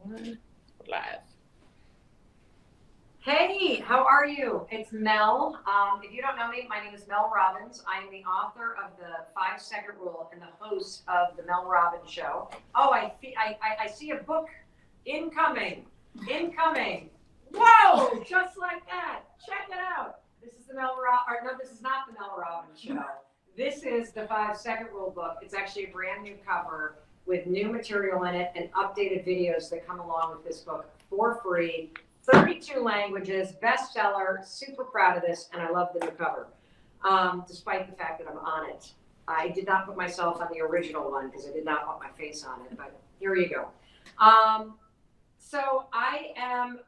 Live. Hey, how are you? It's Mel. If you don't know me, my name is Mel Robbins. I am the author of the 5-Second Rule and the host of the Mel Robbins Show. Oh, I see a book incoming. Whoa, just like that. Check it out. This is the this is not the Mel Robbins Show. This is the 5-Second Rule book. It's actually a brand new cover with new material in it and updated videos that come along with this book for free. 32 languages, bestseller, super proud of this, and I love the new cover, despite the fact that I'm on it. I did not put myself on the original one because I did not want my face on it, but here you go. So I am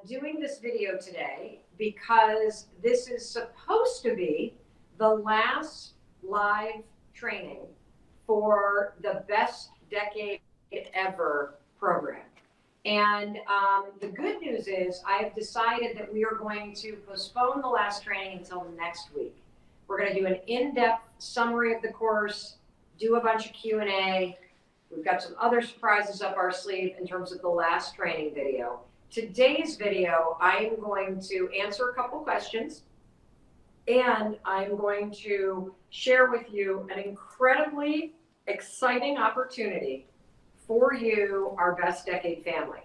doing this video today because this is supposed to be the last live training for the Best Decade Ever program. And the good news is I've decided that we are going to postpone the last training until next week. We're going to do an in-depth summary of the course, do a bunch of Q&A. We've got some other surprises up our sleeve in terms of the last training video. Today's video, I am going to answer a couple questions, and I'm going to share with you an incredibly exciting opportunity for you, our Best Decade family.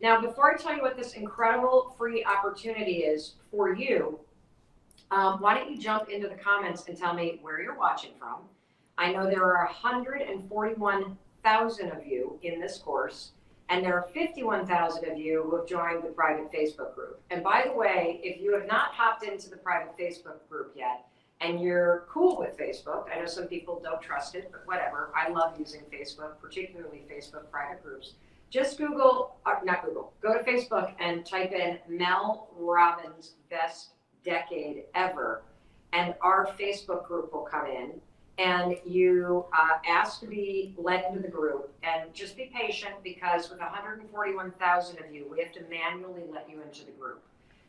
Now, before I tell you what this incredible free opportunity is for you, why don't you jump into the comments and tell me where you're watching from. I know there are 141,000 of you in this course, and there are 51,000 of you who have joined the private Facebook group. And by the way, if you have not hopped into the private Facebook group yet, and you're cool with Facebook, I know some people don't trust it, but whatever. I love using Facebook, particularly Facebook private groups. Just go to Facebook and type in Mel Robbins Best Decade Ever, and our Facebook group will come in, and you ask to be let into the group, and just be patient because with 141,000 of you, we have to manually let you into the group.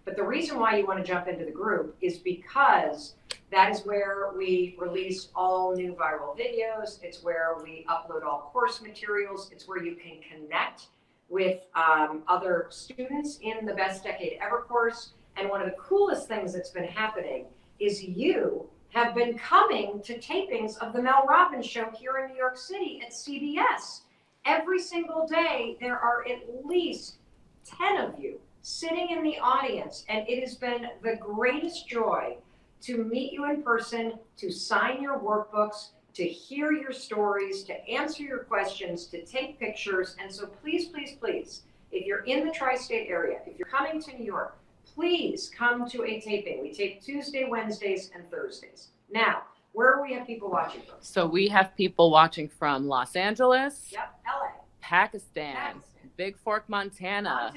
But the reason why you want to jump into the group is because that is where we release all new viral videos. It's where we upload all course materials. It's where you can connect with other students in the Best Decade Ever course. And one of the coolest things that's been happening is you have been coming to tapings of the Mel Robbins Show here in New York City at CBS. Every single day, there are at least 10 of you sitting in the audience, and it has been the greatest joy to meet you in person, to sign your workbooks, to hear your stories, to answer your questions, to take pictures. And so please, please, please, if you're in the tri-state area, if you're coming to New York, please come to a taping. We tape Tuesday, Wednesdays, and Thursdays. Now, where do we have people watching from? So we have people watching from Los Angeles, Yep, LA, Pakistan, Big Fork, Montana,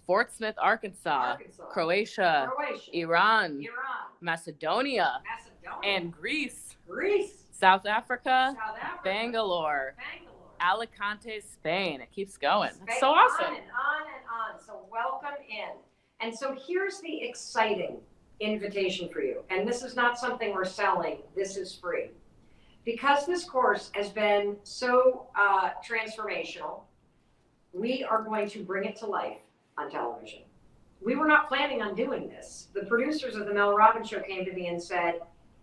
Fort Smith, Arkansas, Croatia, Iran, Macedonia, and Greece, South Africa, Bangalore, Alicante, Spain. It keeps going. It's so awesome. On and on and on. So welcome in. And so here's the exciting invitation for you. And this is not something we're selling. This is free. Because this course has been so transformational, we are going to bring it to life on television. We were not planning on doing this. The producers of the Mel Robbins Show came to me and said,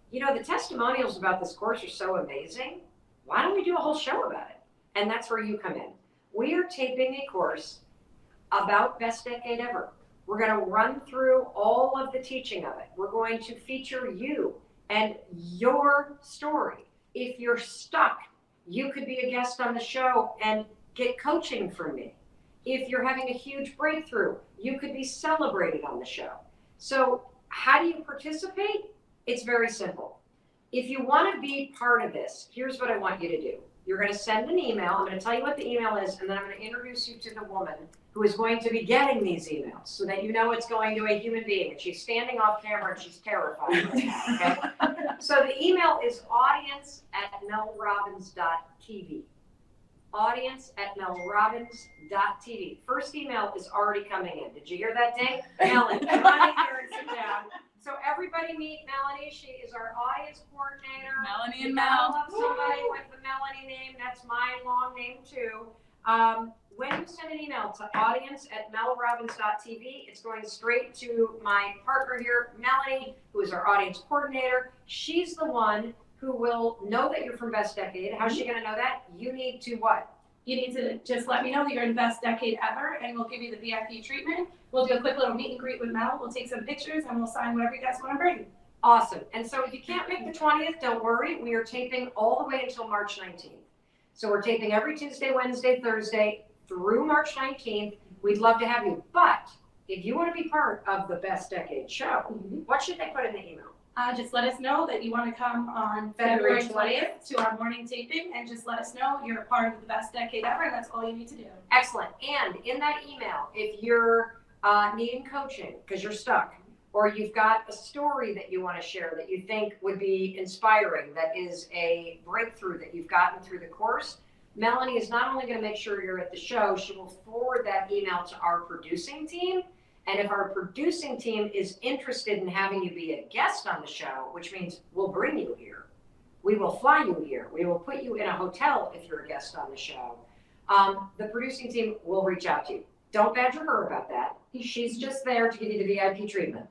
you know, the testimonials about this course are so amazing. Why don't we do a whole show about it? And that's where you come in. We are taping a course about Best Decade Ever. We're going to run through all of the teaching of it. We're going to feature you and your story. If you're stuck, you could be a guest on the show and get coaching from me. If you're having a huge breakthrough, you could be celebrated on the show. So how do you participate? It's very simple. If you want to be part of this, here's what I want you to do. You're going to send an email. I'm going to tell you what the email is, and then I'm going to introduce you to the woman who is going to be getting these emails so that you know it's going to a human being. And she's standing off camera and she's terrified right now, okay? So the email is audience@melrobbins.tv. Audience@melrobbins.tv. First email is already coming in. Did you hear that, Dave? Ellen, come on in here and sit down. So everybody meet Melanie. She is our audience coordinator. Melanie You and gotta Mel. love somebody with the Melanie name. That's my long name too. When you send an email to audience@melrobbins.tv, it's going straight to my partner here, Melanie, who is our audience coordinator. She's the one who will know that you're from Best Decade. How's she gonna know that? You need to what? You need to just let me know that you're in the best decade ever, and we'll give you the VIP treatment. We'll do a quick little meet and greet with Mel. We'll take some pictures, and we'll sign whatever you guys want to bring. Awesome. And so if you can't make the 20th, don't worry. We are taping all the way until March 19th. So we're taping every Tuesday, Wednesday, Thursday through March 19th. We'd love to have you. But if you want to be part of the Best Decade show, what should they put in the email? Just let us know that you want to come on February February 20th to our morning taping, and just let us know you're a part of the best decade ever, and that's all you need to do. Excellent. And in that email, if you're needing coaching because you're stuck, or you've got a story that you want to share that you think would be inspiring, that is a breakthrough that you've gotten through the course, Melanie is not only going to make sure you're at the show, she will forward that email to our producing team. And if our producing team is interested in having you be a guest on the show, which means we'll bring you here, we will fly you here, we will put you in a hotel if you're a guest on the show, the producing team will reach out to you. Don't badger her about that. She's just there to give you the VIP treatment.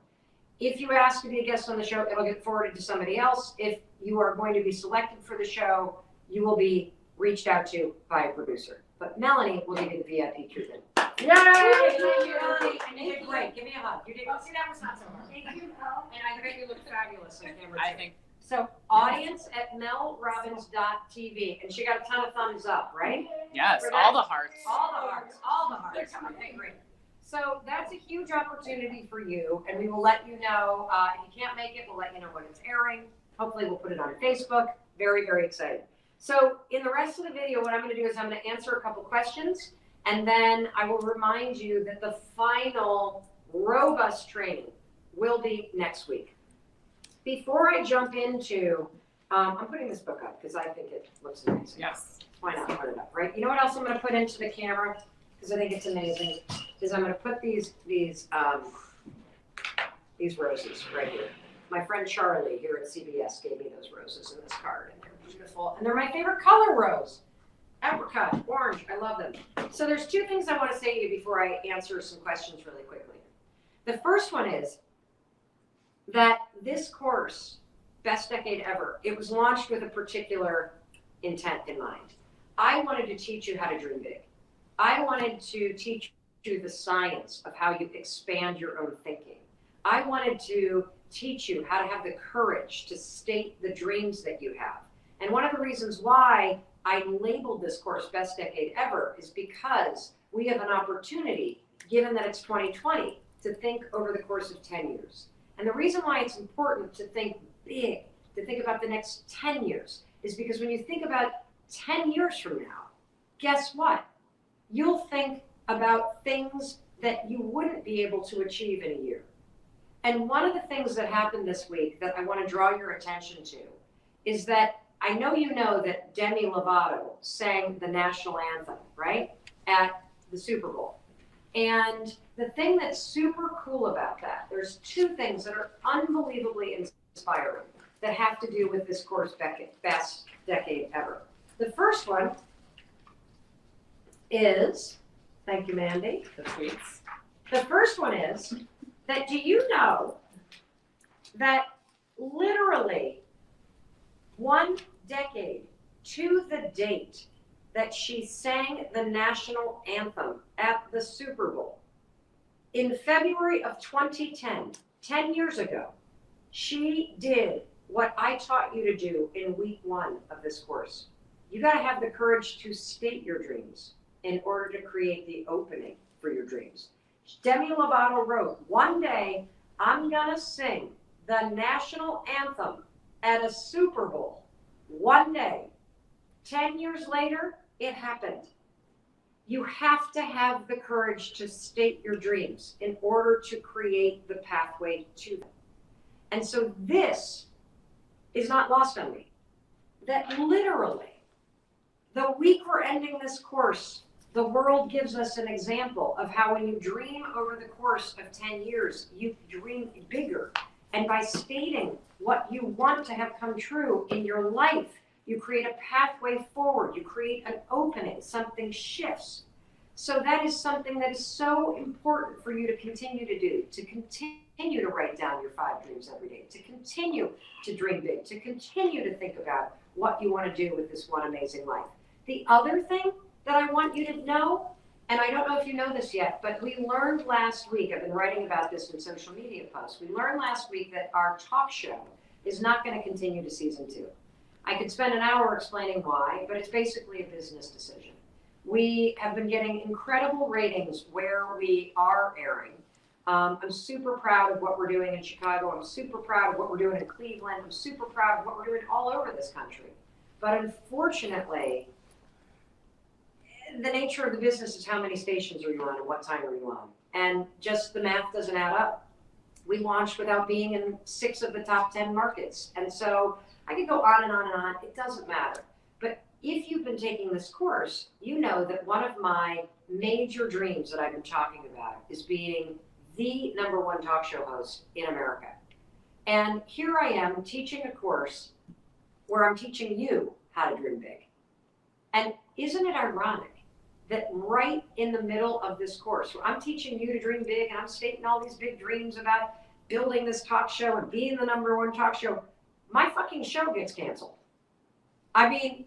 If you ask to be a guest on the show, it'll get forwarded to somebody else. If you are going to be selected for the show, you will be reached out to by a producer. But Melanie will give you the VIP treatment. Yay! Thank you, Melanie. And you did great. Give me a hug. You did. Oh, see, that was not so hard. Thank you, Mel. And I bet you look fabulous on camera. I too. think So, audience@melrobbins.tv. And she got a ton of thumbs up, right? yes, For all that- the hearts. All the hearts. All the hearts. Okay, great. So that's a huge opportunity for you, and we will let you know. If you can't make it, we'll let you know when it's airing. Hopefully, we'll put it on Facebook. Very, very excited. So in the rest of the video, what I'm going to do is I'm going to answer a couple questions, and then I will remind you that the final robust training will be next week. Before I jump into, I'm putting this book up because I think it looks amazing. Yes. Why not put it up, right? You know what else I'm going to put into the camera because I think it's amazing is I'm going to put these roses right here. My friend Charlie here at CBS gave me those roses in this card, and they're beautiful. And they're my favorite color rose. Apricot, orange, I love them. So there's two things I want to say to you before I answer some questions really quickly. The first one is that this course, Best Decade Ever, it was launched with a particular intent in mind. I wanted to teach you how to dream big. I wanted to teach you the science of how you expand your own thinking. I wanted to teach you how to have the courage to state the dreams that you have. And one of the reasons why I labeled this course Best Decade Ever is because we have an opportunity, given that it's 2020, to think over the course of 10 years. And the reason why it's important to think big, to think about the next 10 years, is because when you think about 10 years from now, guess what? You'll think about things that you wouldn't be able to achieve in a year. And one of the things that happened this week that I want to draw your attention to is that I know you know that Demi Lovato sang the national anthem, right, at the Super Bowl. And the thing that's super cool about that, there's two things that are unbelievably inspiring that have to do with this course, Best Decade Ever. The first one is, thank you, Mandy. The tweets. The first one is that do you know that literally 1 decade to the date that she sang the national anthem at the Super Bowl, in February of 2010, 10 years ago, she did what I taught you to do in week 1 of this course. You got to have the courage to state your dreams in order to create the opening for your dreams. Demi Lovato wrote, one day I'm gonna sing the national anthem at a Super Bowl. One day. 10 years later, it happened. You have to have the courage to state your dreams in order to create the pathway to them. And so this is not lost on me. That literally, the week we're ending this course, the world gives us an example of how when you dream over the course of 10 years, you dream bigger And by stating what you want to have come true in your life, you create a pathway forward, you create an opening, something shifts. So that is something that is so important for you to continue to do, to continue to write down your 5 dreams every day, to continue to dream big, to continue to think about what you want to do with this one amazing life. The other thing that I want you to know, and I don't know if you know this yet, but we learned last week, I've been writing about this in social media posts, we learned last week that our talk show is not going to continue to season 2. I could spend an hour explaining why, but it's basically a business decision. We have been getting incredible ratings where we are airing. I'm super proud of what we're doing in Chicago. I'm super proud of what we're doing in Cleveland. I'm super proud of what we're doing all over this country. But unfortunately, the nature of the business is how many stations are you on and what time are you on. And just the math doesn't add up. We launched without being in 6 of the top 10 markets. And so I could go on and on and on. It doesn't matter. But if you've been taking this course, you know that one of my major dreams that I've been talking about is being the #1 talk show host in America. And here I am teaching a course where I'm teaching you how to dream big. And isn't it ironic that right in the middle of this course, where I'm teaching you to dream big and I'm stating all these big dreams about building this talk show and being the #1 talk show, my fucking show gets canceled. I mean,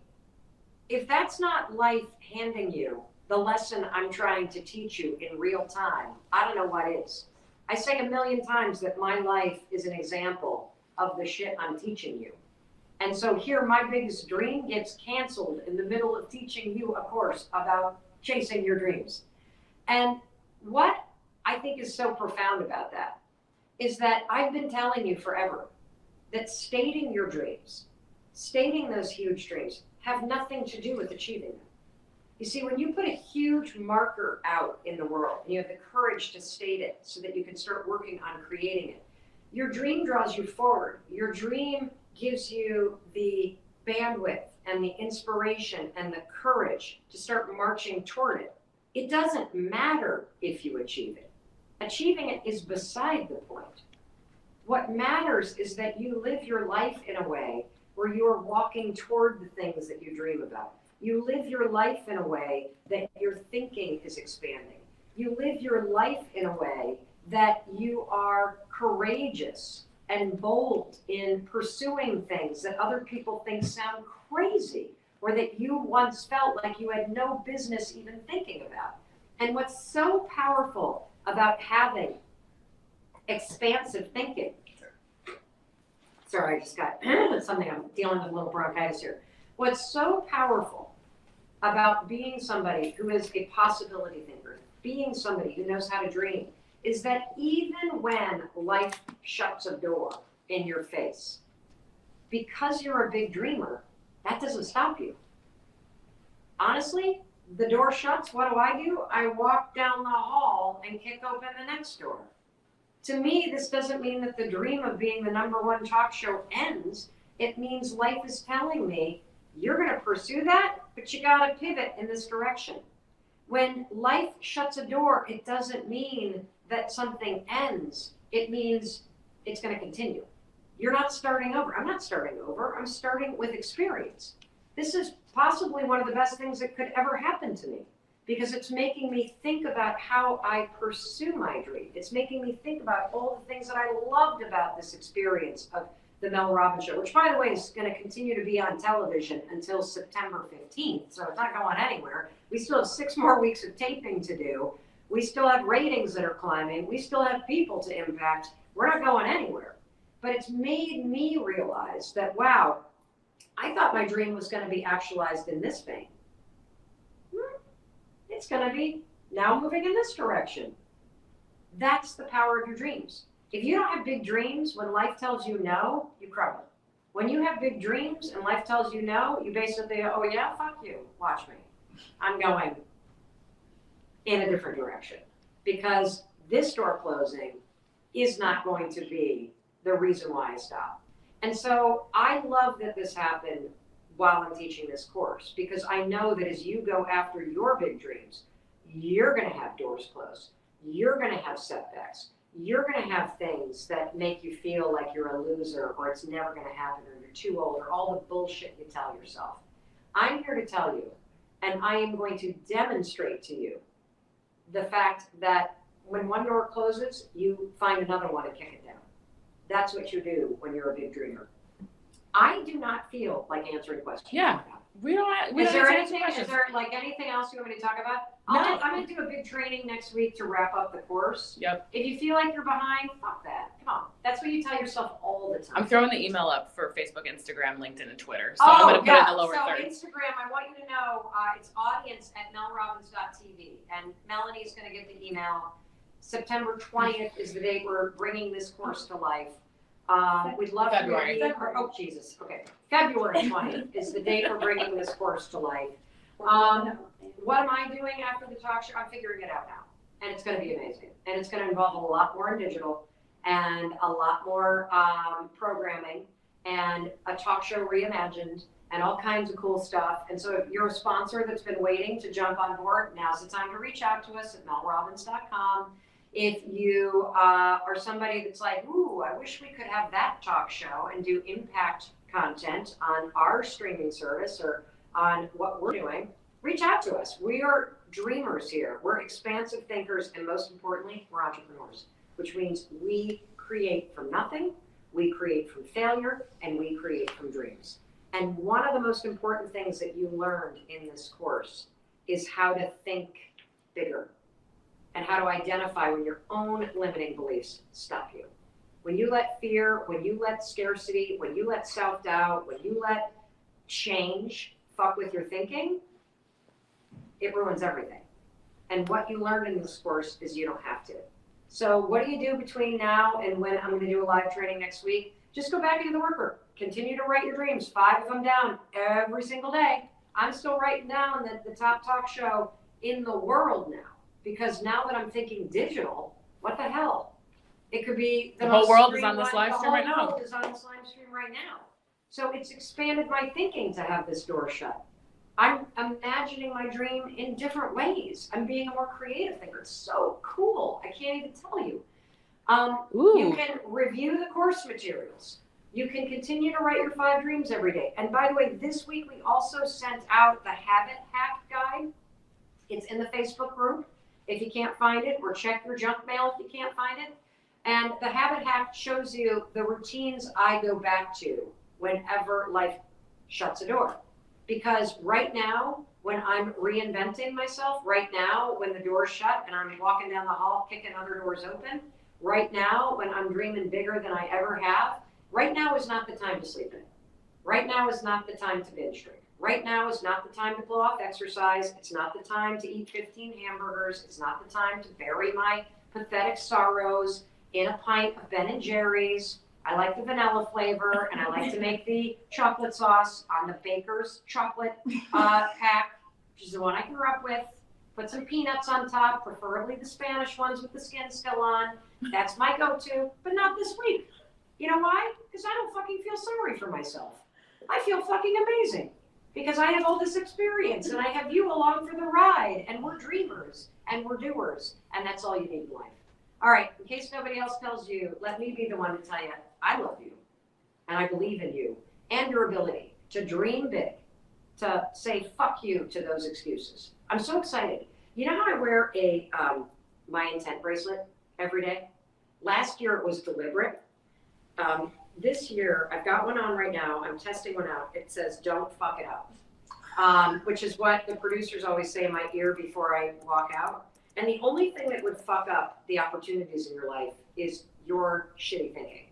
if that's not life handing you the lesson I'm trying to teach you in real time, I don't know what is. I say a million times that my life is an example of the shit I'm teaching you. And so here, my biggest dream gets canceled in the middle of teaching you a course about chasing your dreams. And what I think is so profound about that is that I've been telling you forever that stating your dreams, stating those huge dreams, have nothing to do with achieving them. You see, when you put a huge marker out in the world, and you have the courage to state it so that you can start working on creating it, your dream draws you forward. Your dream gives you the bandwidth and the inspiration and the courage to start marching toward it. It doesn't matter if you achieve it. Achieving it is beside the point. What matters is that you live your life in a way where you are walking toward the things that you dream about. You live your life in a way that your thinking is expanding. You live your life in a way that you are courageous and bold in pursuing things that other people think sound crazy, or that you once felt like you had no business even thinking about. And what's so powerful about having expansive thinking, sorry, I just got something, I'm dealing with a little bronchitis here. What's so powerful about being somebody who is a possibility thinker, being somebody who knows how to dream, is that even when life shuts a door in your face, because you're a big dreamer, that doesn't stop you. Honestly, the door shuts, what do? I walk down the hall and kick open the next door. To me, this doesn't mean that the dream of being the #1 talk show ends. It means life is telling me, you're going to pursue that, but you got to pivot in this direction. When life shuts a door, it doesn't mean that something ends. It means it's going to continue. You're not starting over. I'm not starting over. I'm starting with experience. This is possibly one of the best things that could ever happen to me, because it's making me think about how I pursue my dream. It's making me think about all the things that I loved about this experience of the Mel Robbins Show, which, by the way, is going to continue to be on television until September 15th. So it's not going anywhere. We still have 6 more weeks of taping to do. We still have ratings that are climbing. We still have people to impact. We're not going anywhere. But it's made me realize that, wow, I thought my dream was going to be actualized in this vein. It's going to be now moving in this direction. That's the power of your dreams. If you don't have big dreams, when life tells you no, you crumble. When you have big dreams and life tells you no, you basically go, oh yeah, fuck you, watch me. I'm going in a different direction, because this door closing is not going to be the reason why I stop. And so I love that this happened while I'm teaching this course, because I know that as you go after your big dreams, you're going to have doors closed. You're going to have setbacks. you're going to have things that make you feel like you're a loser or it's never going to happen or you're too old or all the bullshit you tell yourself. I'm here to tell you, and I am going to demonstrate to you the fact that when one door closes, you find another one and kick it down. That's what you do when you're a big dreamer. I do not feel like answering questions. Yeah. We don't have Is there to answer anything? questions. Is there like anything else you want me to talk about? No. I'm going to do a big training next week to wrap up the course. Yep. If you feel like you're behind, fuck that. Come on. That's what you tell yourself all the time. I'm throwing the email up for Facebook, Instagram, LinkedIn, and Twitter. So I'm going to put it in the lower so third. Instagram, I want you to know it's audience@melrobbins.tv. And Melanie's going to get the email. September 20th is the date we're bringing this course to life. We'd love February. to oh, Jesus. Okay. February 20th is the date we're bringing this course to life. What am I doing after the talk show? I'm figuring it out now. And it's going to be amazing. And it's going to involve a lot more in digital and a lot more programming and a talk show reimagined and all kinds of cool stuff. And so if you're a sponsor that's been waiting to jump on board, now's the time to reach out to us at melrobbins.com. If you are somebody that's like, ooh, I wish we could have that talk show and do impact content on our streaming service or on what we're doing, reach out to us. We are dreamers here. We're expansive thinkers, and most importantly, we're entrepreneurs, which means we create from nothing, we create from failure, and we create from dreams. And one of the most important things that you learned in this course is how to think bigger and how to identify when your own limiting beliefs stop you. When you let fear, when you let scarcity, when you let self-doubt, when you let change fuck with your thinking, it ruins everything. And what you learned in this course is you don't have to. So what do you do between now and when I'm going to do a live training next week? Just go back into the workbook. Continue to write your dreams, 5 of them down every single day. I'm still writing down the top talk show in the world now. Because now that I'm thinking digital, what the hell? It could be The whole world is on this live stream right The now. whole world is on this live stream right now. So it's expanded my thinking to have this door shut. I'm imagining my dream in different ways. I'm being a more creative thinker. It's so cool. I can't even tell you. You can review the course materials. You can continue to write your 5 dreams every day. And by the way, this week we also sent out the Habit Hack Guide. It's in the Facebook group. If you can't find it, or check your junk mail if you can't find it. And the Habit Hack shows you the routines I go back to whenever life shuts a door. Because right now, when I'm reinventing myself, right now, when the door's shut and I'm walking down the hall, kicking other doors open, right now, when I'm dreaming bigger than I ever have, right now is not the time to sleep in. Right now is not the time to binge drink. Right now is not the time to blow off exercise. It's not the time to eat 15 hamburgers. It's not the time to bury my pathetic sorrows in a pint of Ben & Jerry's. I like the vanilla flavor, and I like to make the chocolate sauce on the Baker's chocolate pack, which is the one I grew up with. Put some peanuts on top, preferably the Spanish ones with the skin still on. That's my go-to, but not this week. You know why? Because I don't fucking feel sorry for myself. I feel fucking amazing. Because I have all this experience and I have you along for the ride, and we're dreamers and we're doers, and that's all you need in life. All right, in case nobody else tells you, let me be the one to tell you, I love you and I believe in you and your ability to dream big, to say fuck you to those excuses. I'm so excited. You know how I wear a My Intent bracelet every day? Last year it was deliberate. This year, I've got one on right now. I'm testing one out. It says, don't fuck it up, which is what the producers always say in my ear before I walk out. And the only thing that would fuck up the opportunities in your life is your shitty thinking,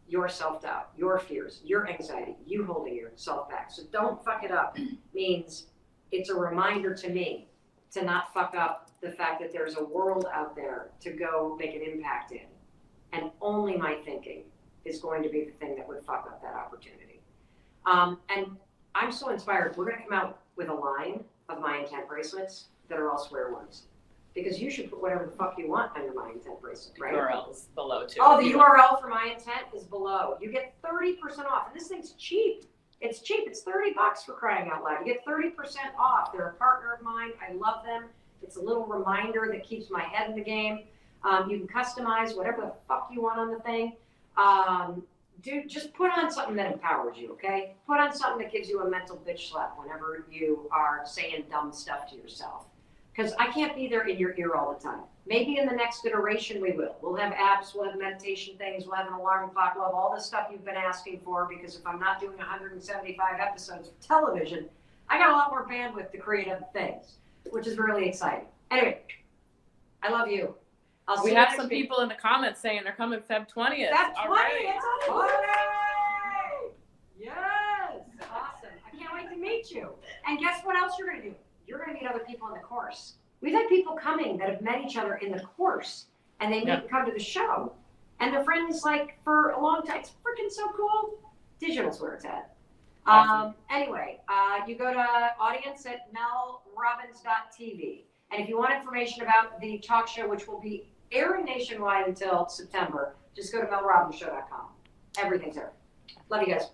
your self-doubt, your fears, your anxiety, you holding yourself back. So don't fuck it up means it's a reminder to me to not fuck up the fact that there's a world out there to go make an impact in. And only my thinking is going to be the thing that would fuck up that opportunity. And I'm so inspired. We're going to come out with a line of My Intent bracelets that are all swear words. Because you should put whatever the fuck you want on your My Intent bracelet, right? URLs below too. Oh, the URL for My Intent is below. You get 30% off. And this thing's cheap. It's cheap. It's $30 for crying out loud. You get 30% off. They're a partner of mine. I love them. It's a little reminder that keeps my head in the game. You can customize whatever the fuck you want on the thing. Just put on something that empowers you, okay? Put on something that gives you a mental bitch slap whenever you are saying dumb stuff to yourself. Because I can't be there in your ear all the time. Maybe in the next iteration we will. We'll have apps, we'll have meditation things, we'll have an alarm clock, we'll have all this stuff you've been asking for, because if I'm not doing 175 episodes of television, I got a lot more bandwidth to create other things, which is really exciting. Anyway, I love you. I'll see We you have next some week. people in the comments saying they're coming Feb 20th. That's All 20, right. it's on Hooray! Yes, awesome. I can't wait to meet you. And guess what else you're gonna do? You're gonna meet other people in the course. We've had people coming that have met each other in the course, and they meet and come to the show, and they're friends like for a long time. It's freaking so cool. Digital's where it's at. Awesome. Anyway, you go to audience at melrobbins.tv. And if you want information about the talk show, which will be airing nationwide until September, just go to melrobbinshow.com. Everything's there. Love you guys.